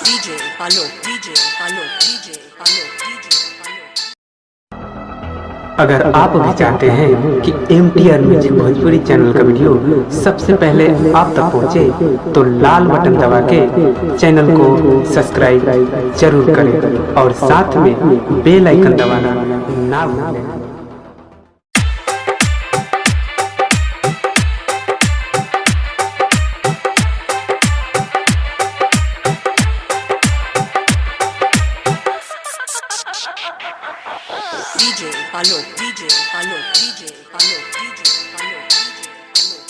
DJ Alok DJ Alok DJ Alok DJ Alok। अगर आप भी चाहते हैं कि MTR म्यूजिक भोजपुरी चैनल का वीडियो सबसे पहले आप तक पहुंचे, तो लाल बटन दबा के चैनल को सब्सक्राइब जरूर करें और साथ में बेल आइकन दबाना ना भूलें। DJ Alok DJ Alok DJ Alok DJ Alok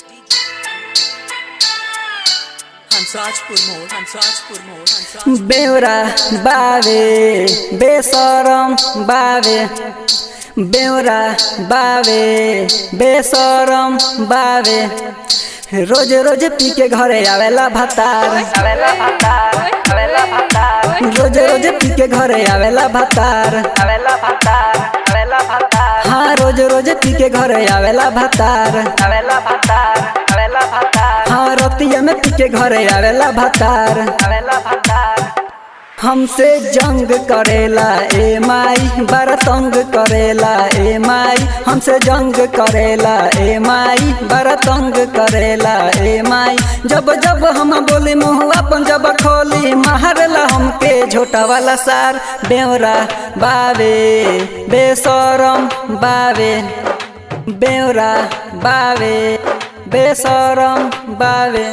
DJ Hansrajpur Mode Bewra बावे बेसरम बावे, बेवरा बावे बेसरम बावे, रोज रोज पी के घरे आवेला भतार, रोज रोज पी के घरे आवेला भतार, हाँ रोज रोज पी के घरे आवेला भतार, हाँ रतिया में पी के घरे आवेला भतार। हमसे जंग करेला ए माई, बड़ा तंग करेला ए माई, हमसे जंग करेला ए माई, बड़ा तंग करेला ए माई। जब जब हम बोली मुँह अपन जब खोली, मारला हमके झोटा वाला सार। बेवरा बावे बेसरम बावे, बेवरा बावे बेसरम बावे।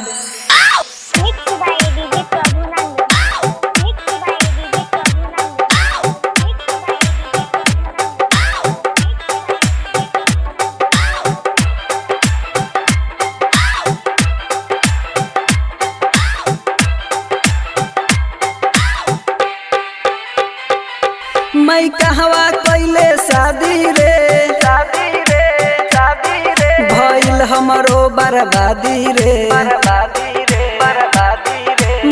मैं कहवा कैले शादी रे, भइल हमरो बर्बादी रे,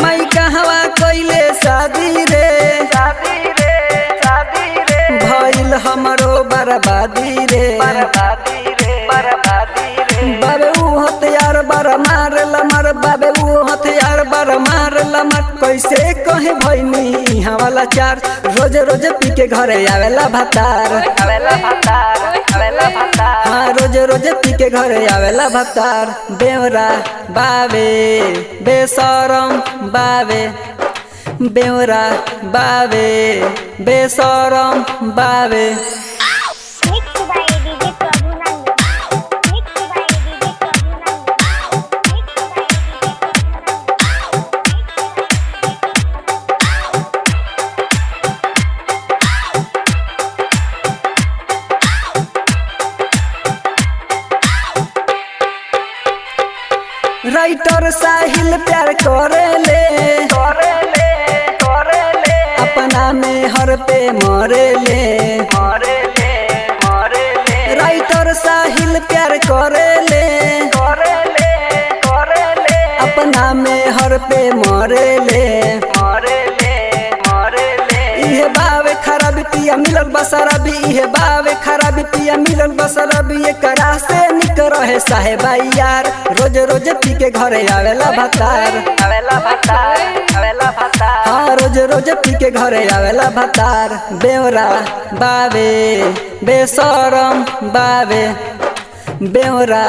मैं कहवा कैले शादी रे, भइल हमरो बर्बादी रे। बाबे ऊ हथियार बर मार लमर, बाबे ऊ हथियार बर मार लमर, कैसे कहे भैनी यहाँ वाला चार। रोज रोज पी के घरे आवेला भतार, हाँ रोज रोज पी के घरे आवेला भतार। बेवरा बावे बेसरम बावे, बेवरा बावे बेसरम बावे। राइटर साहिल प्यार करेले, अपना में हर पे मरेले, राइटर साहिल प्यार करेले, अपना में हर पे मरेले। इहे बावे खराबी पिया मिलल बसराबी, इहे बावे खराबी पिया मिलल बसराबी, ये करा से निक रहे साहेबा यार। रोज रोज पी के घरे आवेला भतार, हाँ रोज रोज पी के घरे आवेला भतार। बेवरा बावे बेसरम बावे, बेवरा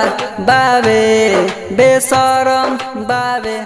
बावे बेसरम बावे।